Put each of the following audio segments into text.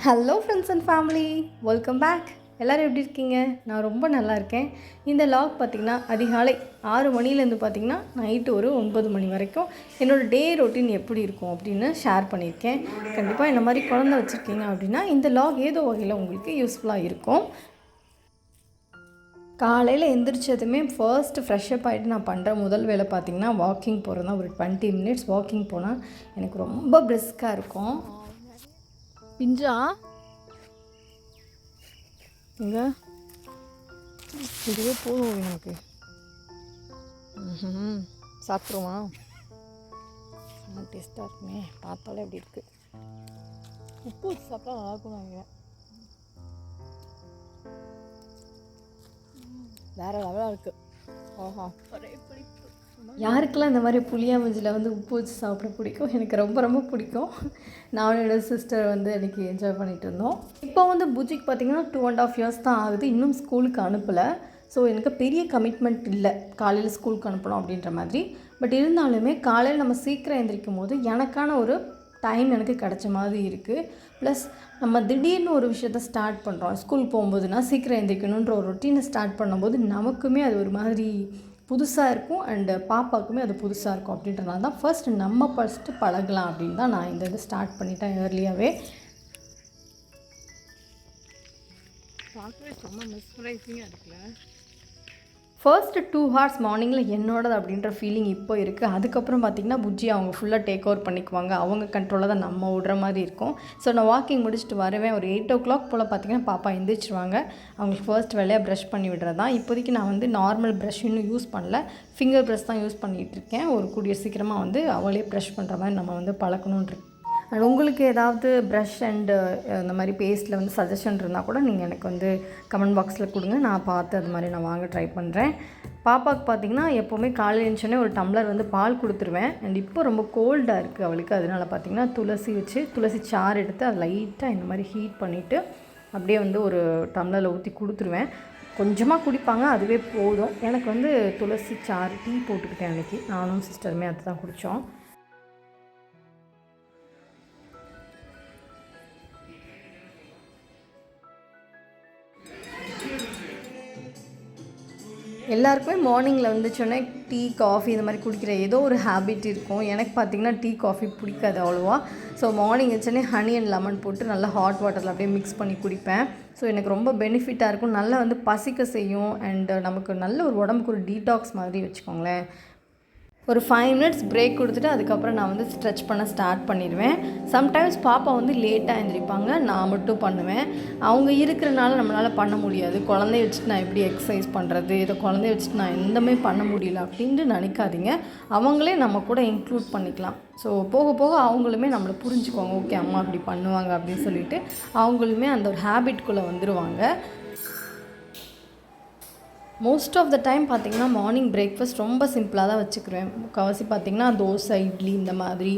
Hello friends and family, welcome back. எல்லோரும் எப்படி இருக்கீங்க? நான் ரொம்ப நல்லா இருக்கேன். இந்த லாக் பார்த்திங்கன்னா அதிகாலை 6 மணிலேருந்து பார்த்திங்கன்னா நைட்டு ஒரு 9 மணி வரைக்கும் என்னோடய டே ரொட்டீன் எப்படி இருக்கும் அப்படின்னு ஷேர் பண்ணியிருக்கேன். கண்டிப்பாக இந்த மாதிரி குழந்தை வச்சுருக்கீங்க அப்படின்னா இந்த லாக் ஏதோ வகையில் உங்களுக்கு யூஸ்ஃபுல்லாக இருக்கும். காலையில் எந்திரிச்சதுமே ஃபர்ஸ்ட்டு ஃப்ரெஷ்அப் ஆகிட்டு நான் பண்ணுற முதல் வேலை பார்த்திங்கன்னா வாக்கிங் போகிறது தான். ஒரு 20 மினிட்ஸ் வாக்கிங் போனால் எனக்கு ரொம்ப பிரிஸ்காக இருக்கும். பிஞ்சா எங்க இதுவே போதும் எனக்கு. சாப்பிட்ருமா? டேஸ்ட்டாக இருக்குமே, பார்த்தாலே அப்படி இருக்குது. உப்பு வச்சு சாப்பிட்டா நல்லா இருக்கும். வேறு லெவலாக இருக்குது. ஆஹா, யாருக்கெல்லாம் இந்த மாதிரி புளியாமஞ்சில் உப்பு வச்சு சாப்பிட பிடிக்கும்? எனக்கு ரொம்ப ரொம்ப பிடிக்கும். நானும் என்னோடய சிஸ்டர் இன்றைக்கி என்ஜாய் பண்ணிகிட்டு இருந்தோம். இப்போ புஜிக்கு பார்த்திங்கன்னா 2.5 இயர்ஸ் தான் ஆகுது. இன்னும் ஸ்கூலுக்கு அனுப்பலை. ஸோ எனக்கு பெரிய கமிட்மெண்ட் இல்லை காலையில் ஸ்கூலுக்கு அனுப்பணும் அப்படின்ற மாதிரி. பட் இருந்தாலுமே காலையில் நம்ம சீக்கிரம் எழுந்திரிக்கும் போது எனக்கான ஒரு டைம் எனக்கு கிடச்ச மாதிரி இருக்குது. ப்ளஸ் நம்ம திடீர்னு ஒரு விஷயத்த ஸ்டார்ட் பண்ணுறோம். ஸ்கூல் போகும்போதுனா சீக்கிரம் எழுந்திரிக்கணுன்ற ஒரு ரொட்டீனை ஸ்டார்ட் பண்ணும்போது நமக்குமே அது ஒரு மாதிரி புதுசாக இருக்கும் அண்டு பாப்பாவுக்குமே அது புதுசாக இருக்கும். அப்படின்றனால தான் ஃபஸ்ட்டு பழகலாம் அப்படின்னு தான் நான் இந்த இது ஸ்டார்ட் பண்ணிட்டேன் ஏர்லியாகவே. பார்க்கவே செம்ம மிஸ்ப்ரைஸிங்காக இருக்குல்ல. ஃபர்ஸ்ட்டு 2 ஹார்ஸ் மார்னிங்கில் என்னோடது அப்படின்ற ஃபீலிங் இப்போ இருக்குது. அதுக்கப்புறம் பார்த்திங்கன்னா புஜ்ஜி அவங்க ஃபுல்லாக டேக் ஓவர் பண்ணிக்குவாங்க. அவங்க கண்ட்ரோலில் தான் நம்ம விடுற மாதிரி இருக்கும். ஸோ நான் வாக்கிங் முடிச்சுட்டு வருவேன். ஒரு 8 o'clock போல் பார்த்திங்கன்னா பாப்பா எந்திரிச்சிருவாங்க. அவங்களுக்கு ஃபர்ஸ்ட் வேலையாக ப்ரஷ் பண்ணி விடுறது தான். இப்போதைக்கு நான் நார்மல் ப்ரஷ் இன்னும் யூஸ் பண்ணல, ஃபிங்கர் ப்ரஷ் தான் யூஸ் பண்ணிகிட்ருக்கேன். ஒரு கூடிய சீக்கிரமாக அவளே ப்ரஷ் பண்ணுற மாதிரி நம்ம பழக்கணுன்ட்டு. அண்ட் உங்களுக்கு ஏதாவது ப்ரஷ் அண்டு இந்த மாதிரி பேஸ்ட்டில் சஜஷன் இருந்தால் கூட நீங்கள் எனக்கு கமெண்ட் பாக்ஸில் கொடுங்க. நான் பார்த்து அது மாதிரி நான் வாங்க ட்ரை பண்ணுறேன். பாப்பாவுக்கு பார்த்திங்கன்னா எப்போவுமே காலையில் எழுந்தோடனே ஒரு டம்ளர் பால் கொடுத்துருவேன். அண்ட் இப்போ ரொம்ப கோல்டாக இருக்குது அவளுக்கு. அதனால் பார்த்திங்கன்னா துளசி சாறு எடுத்து அதை லைட்டாக இந்த மாதிரி ஹீட் பண்ணிவிட்டு அப்படியே ஒரு டம்ளரில் ஊற்றி கொடுத்துருவேன். கொஞ்சமாக குடிப்பாங்க, அதுவே போதும். எனக்கு துளசி சாறு டீ போட்டுக்கிட்டேன் அன்றைக்கி. நானும் சிஸ்டருமே அது தான் குடித்தோம். எல்லாருக்குமே மார்னிங்கில் வந்துச்சோன்னே டீ காஃபி இந்த மாதிரி குடிக்கிற ஏதோ ஒரு ஹேபிட் இருக்கும். எனக்கு பார்த்திங்கன்னா டீ காஃபி பிடிக்காது அவ்வளோவா. ஸோ மார்னிங் வச்சோன்னே ஹனி அண்ட் லெமன் போட்டு நல்லா ஹாட் வாட்டரில் அப்படியே மிக்ஸ் பண்ணி குடிப்பேன். ஸோ எனக்கு ரொம்ப பெனிஃபிட்டாக இருக்கும். நல்லா பசிக்க செய்யும் அண்ட் நமக்கு நல்ல ஒரு உடம்புக்கு ஒரு டீடாக்ஸ் மாதிரி வச்சுக்கோங்களேன். ஒரு 5 மினிட்ஸ் பிரேக் கொடுத்துட்டு அதுக்கப்புறம் நான் ஸ்ட்ரெச் பண்ண ஸ்டார்ட் பண்ணிடுவேன். சம்டைம்ஸ் பாப்பா லேட்டாக எழுந்திரிப்பாங்க, நான் மட்டும் பண்ணுவேன். அவங்க இருக்கிறனால நம்மளால் பண்ண முடியாது. குழந்தைய வச்சுட்டு நான் எப்படி எக்ஸசைஸ் பண்ணுறது, இதை குழந்தைய வச்சுட்டு நான் எந்தமே பண்ண முடியல அப்படின்ட்டு நினைக்காதீங்க. அவங்களே நம்ம கூட இன்க்ளூட் பண்ணிக்கலாம். ஸோ போக போக அவங்களுமே நம்மளை புரிஞ்சுக்குவாங்க. ஓகே, அம்மா அப்படி பண்ணுவாங்க அப்படின்னு சொல்லிட்டு அவங்களுமே அந்த ஒரு ஹேபிட்குள்ளே வந்துடுவாங்க. மோஸ்ட் ஆஃப் த டைம் பார்த்திங்கன்னா மார்னிங் பிரேக்ஃபாஸ்ட் ரொம்ப சிம்பிளாக தான் வச்சுக்கிறேன். முக்கால்வாசி பார்த்திங்கன்னா தோசை, இட்லி இந்த மாதிரி,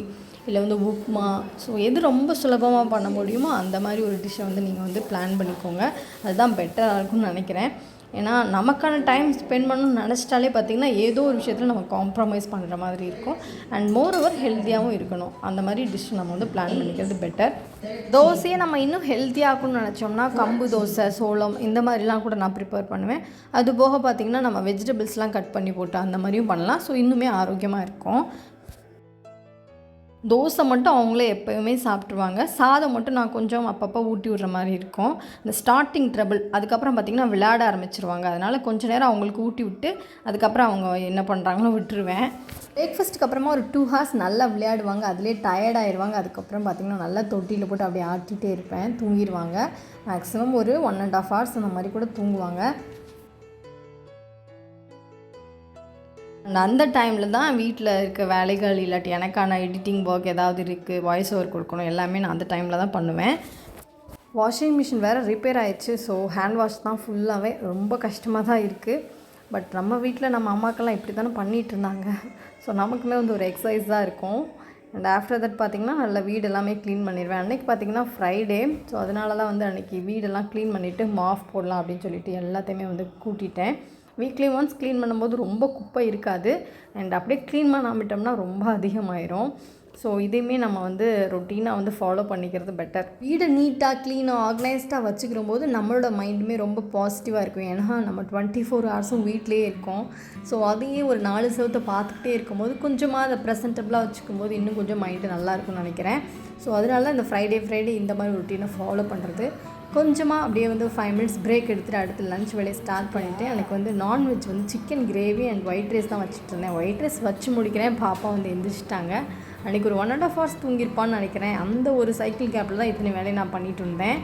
இல்லை உப்புமா. ஸோ எது ரொம்ப சுலபமாக பண்ண முடியுமோ அந்த மாதிரி ஒரு டிஷ்ஷை நீங்கள் பிளான் பண்ணிக்கோங்க. அதுதான் பெட்டராக இருக்கும்னு நினைக்கிறேன். ஏன்னா நமக்கான டைம் ஸ்பெண்ட் பண்ணணும்னு நினச்சிட்டாலே பார்த்திங்கன்னா ஏதோ ஒரு விஷயத்தில் நம்ம காம்ப்ரமைஸ் பண்ணுற மாதிரி இருக்கும். அண்ட் மோரோவர் ஹெல்த்தியாகவும் இருக்கணும். அந்த மாதிரி டிஷ் நம்ம பிளான் பண்ணிக்கிறது பெட்டர். தோசையை நம்ம இன்னும் ஹெல்த்தியாகணும்னு நினச்சோம்னா கம்பு தோசை, சோளம் இந்த மாதிரிலாம் கூட நான் ப்ரிப்பேர் பண்ணுவேன். அது போக பார்த்திங்கன்னா நம்ம வெஜிடபிள்ஸ்லாம் கட் பண்ணி போட்டு அந்த மாதிரியும் பண்ணலாம். ஸோ இன்னுமே ஆரோக்கியமாக இருக்கும். தோசை மட்டும் அவங்களே எப்போயுமே சாப்பிட்ருவாங்க. சாதம் மட்டும் நான் கொஞ்சம் அப்பப்போ ஊட்டி விடுற மாதிரி இருக்கும். இந்த ஸ்டார்டிங் ட்ரபிள், அதுக்கப்புறம் பார்த்திங்கன்னா விளையாட ஆரம்பிச்சிருவாங்க. அதனால் கொஞ்சம் நேரம் அவங்களுக்கு ஊட்டி விட்டு அதுக்கப்புறம் அவங்க என்ன பண்ணுறாங்களோ விட்டுருவேன். பிரேக்ஃபாஸ்ட்டுக்கு அப்புறமா ஒரு 2 ஹார்ஸ் நல்லா விளையாடுவாங்க. அதிலே டயர்டாகிடுவாங்க. அதுக்கப்புறம் பார்த்திங்கன்னா நல்லா தொட்டியில் போட்டு அப்படியே ஆட்டிகிட்டே இருப்பேன். தூங்கிடுவாங்க. மேக்ஸிமம் ஒரு 1.5 ஹார்ஸ் அந்த மாதிரி கூட தூங்குவாங்க. அந்த டைமில் தான் வீட்டில் இருக்க வேலைகள், இல்லாட்டி எனக்கான எடிட்டிங் ஒர்க் ஏதாவது இருக்குது, வாய்ஸ் ஓவர் கொடுக்கணும், எல்லாமே நான் அந்த டைமில் தான் பண்ணுவேன். வாஷிங் மிஷின் வேறு ரிப்பேர் ஆயிடுச்சு. ஸோ ஹேண்ட் வாஷ் தான் ஃபுல்லாகவே. ரொம்ப கஷ்டமாக தான் இருக்குது. பட் நம்ம வீட்டில் நம்ம அம்மாக்கெல்லாம் இப்படி தானே பண்ணிகிட்டு இருந்தாங்க. ஸோ நமக்குமே ஒரு எக்ஸசைஸ் தான் இருக்கும். அண்ட் ஆஃப்டர் தட் பார்த்திங்கன்னா நல்லா வீடு எல்லாமே க்ளீன் பண்ணிடுவேன். அன்றைக்கி பார்த்திங்கன்னா ஃப்ரைடே. ஸோ அதனால தான் அன்றைக்கி வீடெல்லாம் க்ளீன் பண்ணிவிட்டு மாஃப் போடலாம் அப்படின்னு சொல்லிட்டு எல்லாத்தையுமே கூட்டிட்டேன். வீக்லி ஒன்ஸ் க்ளீன் பண்ணும்போது ரொம்ப குப்பை இருக்காது. அண்ட் அப்படியே க்ளீன் பண்ணாமட்டோம்னா ரொம்ப அதிகமாயிரும். ஸோ இதையுமே நம்ம வந்து ரொட்டீனாக வந்து ஃபாலோ பண்ணிக்கிறது பெட்டர். வீடை நீட்டாக க்ளீனாக ஆர்கனைஸ்டாக வச்சுக்கிற போது நம்மளோட மைண்டுமே ரொம்ப பாசிட்டிவாக இருக்கும். ஏன்னா நம்ம 24 ஹவர்ஸும் வீட்டிலே இருக்கோம். ஸோ அதையே ஒரு 4 செவத்தை பார்த்துக்கிட்டே இருக்கும்போது கொஞ்சமாக அதை ப்ரெசன்டபுளாக வச்சுக்கும்போது இன்னும் கொஞ்சம் மைண்டு நல்லாயிருக்கும்னு நினைக்கிறேன். ஸோ அதனால இந்த ஃப்ரைடே இந்த மாதிரி ரொட்டீனை ஃபாலோ பண்ணுறது. கொஞ்சமாக அப்படியே வந்து 5 மினிட்ஸ் பிரேக் எடுத்துகிட்டு அடுத்து லஞ்ச் வேலையை ஸ்டார்ட் பண்ணிவிட்டு எனக்கு வந்து நான்வெஜ் வந்து chicken gravy and white rice தான் வச்சுட்டு இருந்தேன். ஒயிட் ரைஸ் வச்சு முடிக்கிறேன், பாப்பா வந்து எந்திரிச்சிட்டாங்க. அன்றைக்கி ஒரு 1.5 hours தூங்கியிருப்பான்னு நினைக்கிறேன். அந்த ஒரு சைக்கிள் கேப்பில் தான் இத்தனை வேலையை நான் பண்ணிகிட்டு இருந்தேன்.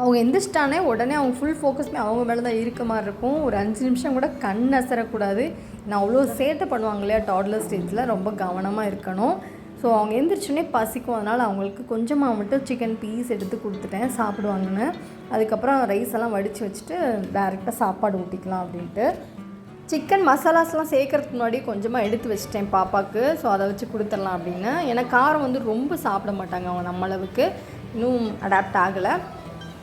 அவங்க எந்திரிச்சிட்டானே உடனே அவங்க ஃபுல் ஃபோக்கஸ்மே அவங்க மேலே தான் இருக்க மாதிரி இருக்கும். ஒரு 5 நிமிஷம் கூட கண் அசரக்கூடாது. நான் அவ்வளோ சேட்டை பண்ணுவாங்க இல்லையா டாட்லர் ஸ்டேஜில், ரொம்ப கவனமாக இருக்கணும். ஸோ அவங்க எந்திரிச்சோடனே பசிக்கும், அதனால் அவங்களுக்கு கொஞ்சமாக மட்டும் சிக்கன் பீஸ் எடுத்து கொடுத்துட்டேன் சாப்பிடுவாங்கன்னு. அதுக்கப்புறம் ரைஸ் எல்லாம் வடித்து வச்சுட்டு டேரெக்டாக சாப்பாடு ஊட்டிக்கலாம் அப்படின்ட்டு. சிக்கன் மசாலாஸ்லாம் சேர்க்கறதுக்கு முன்னாடி கொஞ்சமாக எடுத்து வச்சுட்டேன் பாப்பாவுக்கு. ஸோ அதை வச்சு கொடுத்துடலாம் அப்படின்னு. ஏன்னா காரம் வந்து ரொம்ப சாப்பிட மாட்டாங்க அவங்க நம்மளவுக்கு, இன்னும் அடாப்ட் ஆகலை.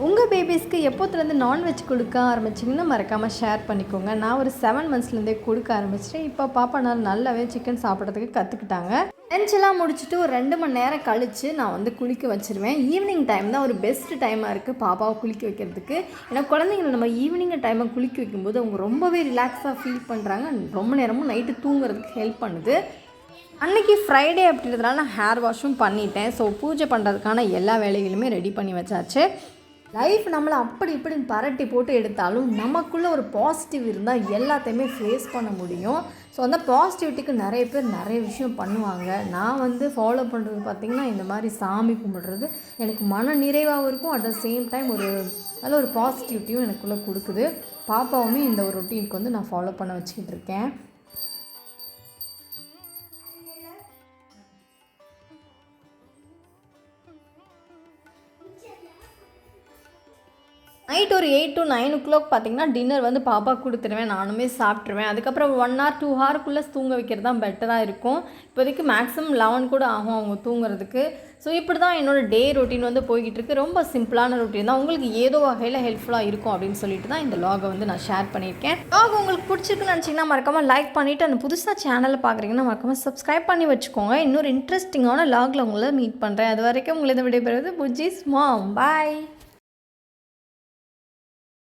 உங்கள் பேபிஸ்க்கு எப்போத்துலேருந்து நான்வெஜ் கொடுக்க ஆரம்பிச்சிங்கன்னா மறக்காமல் ஷேர் பண்ணிக்கோங்க. நான் ஒரு 7 monthsலேருந்தே கொடுக்க ஆரம்பிச்சிட்டேன். இப்போ பாப்பா நான் நல்லாவே சிக்கன் சாப்பிட்றதுக்கு கற்றுக்கிட்டாங்க. லஞ்செல்லாம் முடிச்சுட்டு ஒரு 2 மணி நேரம் கழித்து நான் வந்து குளிக்க வச்சுருவேன். ஈவினிங் டைம் தான் ஒரு பெஸ்ட் டைமாக இருக்குது பாப்பாவை குளிக்க வைக்கிறதுக்கு. ஏன்னா குழந்தைங்களை நம்ம ஈவினிங் டைமை குளிக்க வைக்கும்போது அவங்க ரொம்பவே ரிலாக்ஸாக ஃபீல் பண்ணுறாங்க. ரொம்ப நேரமும் நைட்டு தூங்குறதுக்கு ஹெல்ப் பண்ணுது. அன்றைக்கி ஃப்ரைடே அப்படின்றதுனால நான் ஹேர் வாஷும் பண்ணிட்டேன். ஸோ பூஜை பண்ணுறதுக்கான எல்லா வேலைகளுமே ரெடி பண்ணி வச்சாச்சு. லைஃப் நம்மளை அப்படி இப்படின்னு பரட்டி போட்டு எடுத்தாலும் நமக்குள்ளே ஒரு பாசிட்டிவ் இருந்தால் எல்லாத்தையுமே ஃபேஸ் பண்ண முடியும். ஸோ அந்த பாசிட்டிவிட்டிக்கு நிறைய பேர் நிறைய விஷயம் பண்ணுவாங்க. நான் வந்து ஃபாலோ பண்ணுறது பார்த்திங்கன்னா இந்த மாதிரி சாமி கும்பிடுறது எனக்கு மன நிறைவாகவும் இருக்கும். அட் த சேம் டைம் ஒரு நல்ல ஒரு பாசிட்டிவிட்டியும் எனக்குள்ளே கொடுக்குது. பாப்பாவுமே இந்த ஒரு ரொட்டீனுக்கு வந்து நான் ஃபாலோ பண்ண வச்சுக்கிட்டு இருக்கேன். நைட் ஒரு 8 to 9 o'clock பார்த்திங்கன்னா டின்னர் வந்து பாப்பா கொடுத்துருவேன், நானுமே சாப்பிட்ருவேன். அதுக்கப்புறம் 1 hour 2 hourக்குள்ளே தூங்க வைக்கிறது தான் பெட்டராக இருக்கும். இப்போதைக்கு மேக்ஸிமம் 11 கூட ஆகும் அவங்க தூங்குறதுக்கு. ஸோ இப்படி தான் என்னோடய டே ரொட்டீன் வந்து போய்கிட்டு இருக்குது. ரொம்ப சிம்பிளான ரொட்டீன் தான், உங்களுக்கு ஏதோ வகையில் ஹெல்ப்ஃபுல்லாக இருக்கும் அப்படின்னு சொல்லிட்டு தான் இந்த லாகை வந்து நான் ஷேர் பண்ணியிருக்கேன். லாக் உங்களுக்கு பிடிச்சிருக்குன்னு நினச்சிங்கன்னா மறக்காமல் லைக் பண்ணிவிட்டு, அந்த புதுசாக சேனலை பார்க்குறீங்கன்னா மறக்காமல் சப்ஸ்கிரைப் பண்ணி வச்சுக்கோங்க. இன்னொரு இன்ட்ரெஸ்டிங்கான லாகில் உங்களை மீட் பண்ணுறேன். அது வரைக்கும் உங்களை விடைபெறுவது புஜ்ஜிஸ் மாம். பாய்.